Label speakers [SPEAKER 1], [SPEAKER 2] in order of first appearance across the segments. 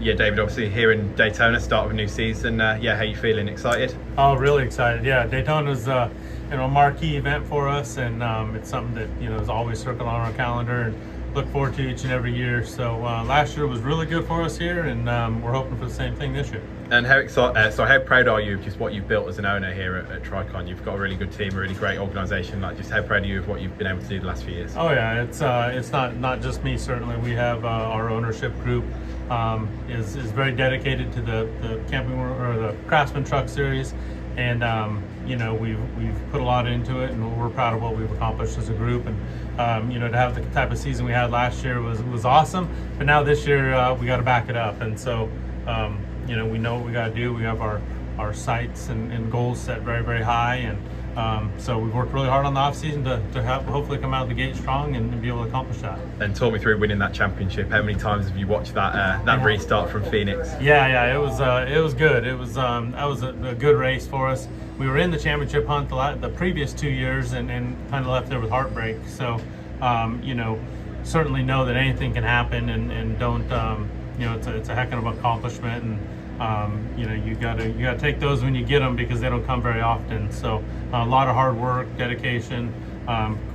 [SPEAKER 1] Yeah, David, obviously here in Daytona, start of a new season. Yeah, how you feeling? Excited?
[SPEAKER 2] Oh, really excited. Yeah, Daytona's a marquee event for us, and it's something that is always circled on our calendar and look forward to each and every year. So last year was really good for us here, and we're hoping for the same thing this year.
[SPEAKER 1] And how how proud are you of just what you've built as an owner here at TRICON? You've got a really good team, a really great organisation. Like, just how proud are you of what you've been able to do the last few years?
[SPEAKER 2] Oh yeah, it's not just me. Certainly, we have our ownership group is very dedicated to the camping or the Craftsman Truck Series, and we've put a lot into it, and we're proud of what we've accomplished as a group. And to have the type of season we had last year was awesome. But now this year we got to back it up, and so we know what we got to do. We have our sights and goals set very, very high, and so we've worked really hard on the off season to hopefully come out of the gate strong and be able to accomplish that.
[SPEAKER 1] And talk me through winning that championship. How many times have you watched that restart from Phoenix?
[SPEAKER 2] Yeah, it was good. That was a good race for us. We were in the championship hunt the previous 2 years and kind of left there with heartbreak. So certainly know that anything can happen, and don't it's a heck of an accomplishment, and you gotta take those when you get them, because they don't come very often. So a lot of hard work, dedication.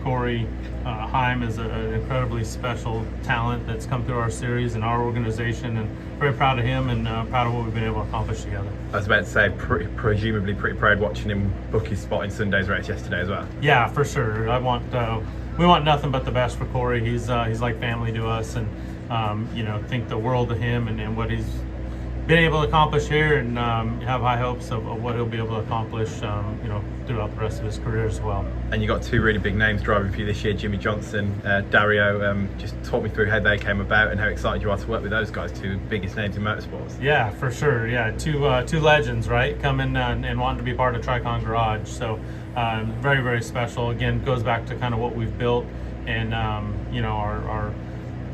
[SPEAKER 2] Corey Heim is an incredibly special talent that's come through our series and our organization, and very proud of him, and proud of what we've been able to accomplish together.
[SPEAKER 1] I was about to say, presumably pretty proud watching him book his spot in Sunday's race yesterday as well.
[SPEAKER 2] Yeah, for sure. We want nothing but the best for Corey. He's like family to us, and think the world of him and what he's been able to accomplish here, and have high hopes of what he'll be able to accomplish throughout the rest of his career as well.
[SPEAKER 1] And you got two really big names driving for you this year, Jimmie Johnson, Dario. Just talk me through how they came about and how excited you are to work with those guys, two biggest names in motorsports.
[SPEAKER 2] Yeah, for sure. Yeah, two legends, right? Coming and wanting to be part of TRICON Garage. So very, very special. Again, goes back to kind of what we've built, and our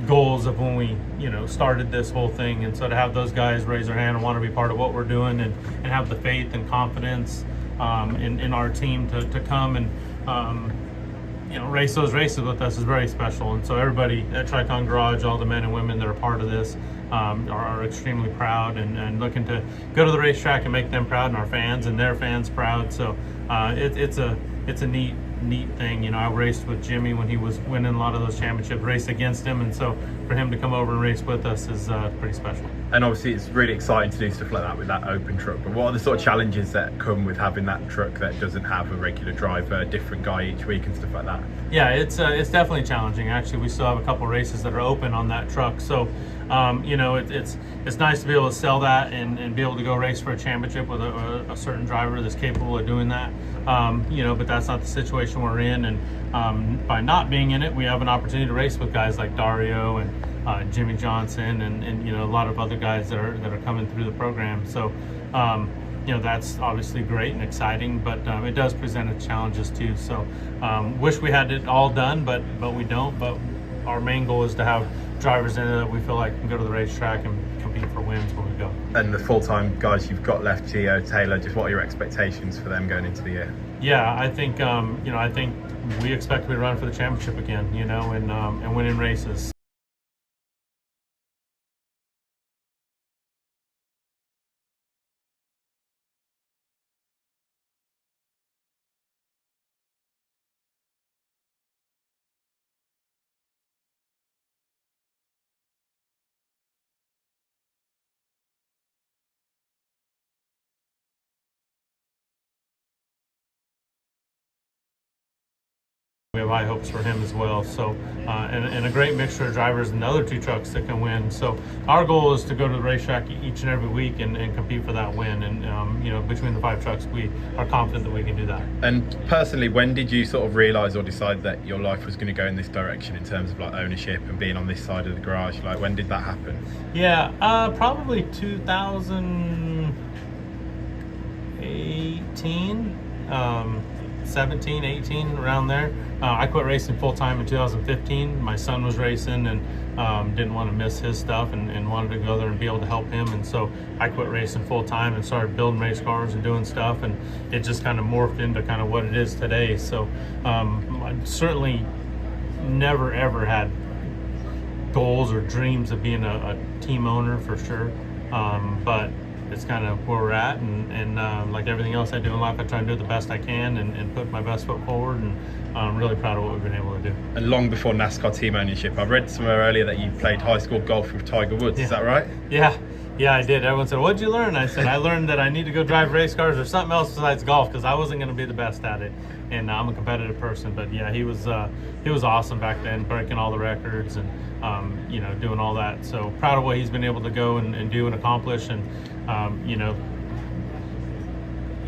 [SPEAKER 2] goals of when we started this whole thing. And so to have those guys raise their hand and want to be part of what we're doing, and have the faith and confidence in our team to come and race those races with us is very special. And so everybody at TRICON Garage, all the men and women that are part of this, are extremely proud, and looking to go to the racetrack and make them proud, and our fans and their fans proud. So it's a neat thing. I raced with Jimmie when he was winning a lot of those championships, raced against him, and so for him to come over and race with us is pretty special.
[SPEAKER 1] And obviously it's really exciting to do stuff like that with that open truck. But what are the sort of challenges that come with having that truck that doesn't have a regular driver, a different guy each week and stuff like that?
[SPEAKER 2] Yeah, it's definitely challenging. Actually, we still have a couple races that are open on that truck, so it's nice to be able to sell that and be able to go race for a championship with a certain driver that's capable of doing that. But that's not the situation we're in, and by not being in it, we have an opportunity to race with guys like Dario and Jimmie Johnson and a lot of other guys that are coming through the program. So that's obviously great and exciting, but it does present its challenges too. So wish we had it all done, but we don't. But our main goal is to have drivers in it that we feel like can go to the racetrack and compete for wins when we go.
[SPEAKER 1] And the full-time guys you've got left, Gio, Taylor, just what are your expectations for them going into the year?
[SPEAKER 2] Yeah, I think I think we expect to be running for the championship again, and winning races. We have high hopes for him as well. So, and a great mixture of drivers and the other two trucks that can win. So our goal is to go to the racetrack each and every week and compete for that win. And, between the 5 trucks, we are confident that we can do that.
[SPEAKER 1] And personally, when did you sort of realize or decide that your life was going to go in this direction in terms of like ownership and being on this side of the garage? Like, when did that happen?
[SPEAKER 2] Yeah, probably 2018. 17, 18, around there. I quit racing full-time in 2015. My son was racing and didn't want to miss his stuff and wanted to go there and be able to help him. And so I quit racing full-time and started building race cars and doing stuff. And it just kind of morphed into kind of what it is today. So I certainly never, ever had goals or dreams of being a team owner for sure, but it's kind of where we're at, and like everything else I do in life, I try and do the best I can and put my best foot forward, and I'm really proud of what we've been able to do.
[SPEAKER 1] And long before NASCAR team ownership, I read somewhere earlier that you played high school golf with Tiger Woods.
[SPEAKER 2] Yeah.
[SPEAKER 1] Is that right?
[SPEAKER 2] Yeah, I did. Everyone said, "What'd you learn?" I said, "I learned that I need to go drive race cars or something else besides golf, because I wasn't going to be the best at it." And I'm a competitive person, but yeah, he was awesome back then, breaking all the records and you know, doing all that. So proud of what he's been able to go and do and accomplish. And you know,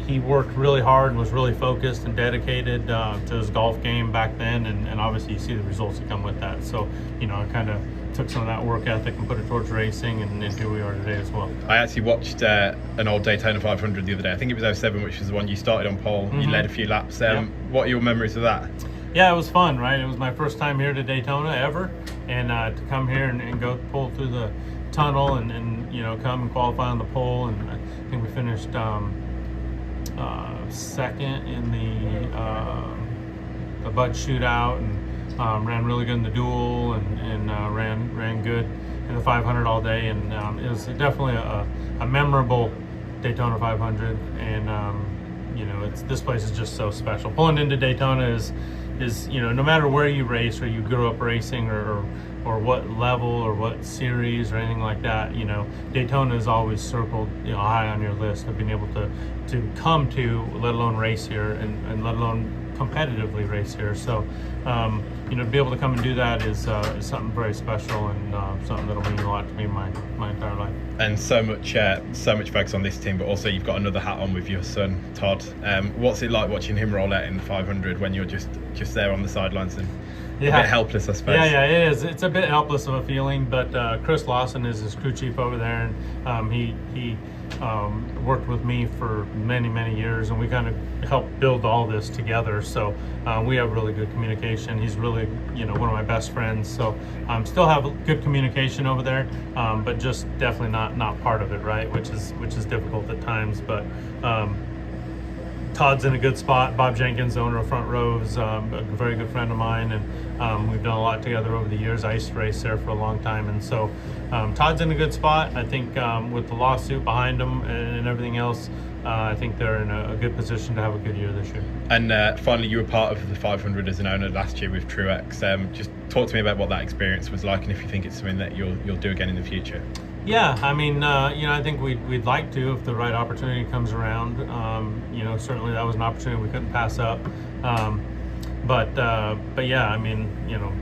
[SPEAKER 2] he worked really hard and was really focused and dedicated to his golf game back then, and obviously you see the results that come with that. So, you know, I kind of took some of that work ethic and put it towards racing, and here we are today as well.
[SPEAKER 1] I actually watched an old Daytona 500 the other day. I think it was 07, which was the one you started on pole. You led a few laps.
[SPEAKER 2] Yep.
[SPEAKER 1] What are your memories of that?
[SPEAKER 2] Yeah, it was fun, right? It was my first time here to Daytona ever, and to come here and go pull through the tunnel and you know, come and qualify on the pole, and I think we finished second in the Bud shootout, and ran really good in the duel, and ran good in the 500 all day, and it was definitely a memorable Daytona 500, and you know, this place is just so special. Pulling into Daytona is you know, no matter where you race or you grew up racing or what level or what series or anything like that, you know, Daytona is always circled, you know, high on your list of being able to come to, let alone race here, and let alone competitively race here. So you know, to be able to come and do that is something very special, and something that'll mean a lot to me my entire life.
[SPEAKER 1] And so much focus on this team, but also you've got another hat on with your son Todd. What's it like watching him roll out in the 500 when you're just there on the sidelines and a bit helpless, I suppose?
[SPEAKER 2] Yeah, it is. It's a bit helpless of a feeling, but Chris Lawson is his crew chief over there, and he worked with me for many years, and we kind of helped build all this together. So we have really good communication. He's really, you know, one of my best friends. So still have good communication over there, but just definitely not part of it, right? Which is difficult at times, but. Todd's in a good spot. Bob Jenkins, the owner of Front Row, is a very good friend of mine, and we've done a lot together over the years. I used to race there for a long time, and so Todd's in a good spot. I think with the lawsuit behind them and everything else, I think they're in a good position to have a good year this year. And
[SPEAKER 1] finally, you were part of the 500 as an owner last year with Truex. Just talk to me about what that experience was like, and if you think it's something that you'll do again in the future.
[SPEAKER 2] Yeah, I mean, you know, I think we'd like to if the right opportunity comes around. You know, certainly that was an opportunity we couldn't pass up. But yeah, I mean, you know,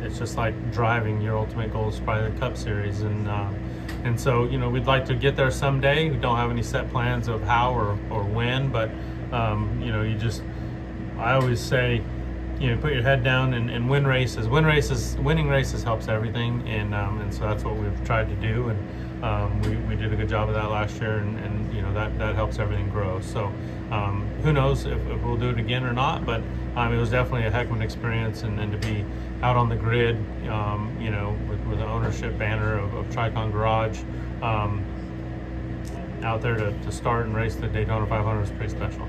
[SPEAKER 2] it's just like driving. Your ultimate goal is probably the Cup Series, and so, you know, we'd like to get there someday. We don't have any set plans of how or when, but you know, I always say, you know, put your head down and win races. Winning races helps everything, and so that's what we've tried to do, and we did a good job of that last year, and you know, that helps everything grow. So who knows if we'll do it again or not, but it was definitely a heck of an experience, and to be out on the grid, you know, with the ownership banner of TRICON Garage, out there to start and race the Daytona 500 was pretty special.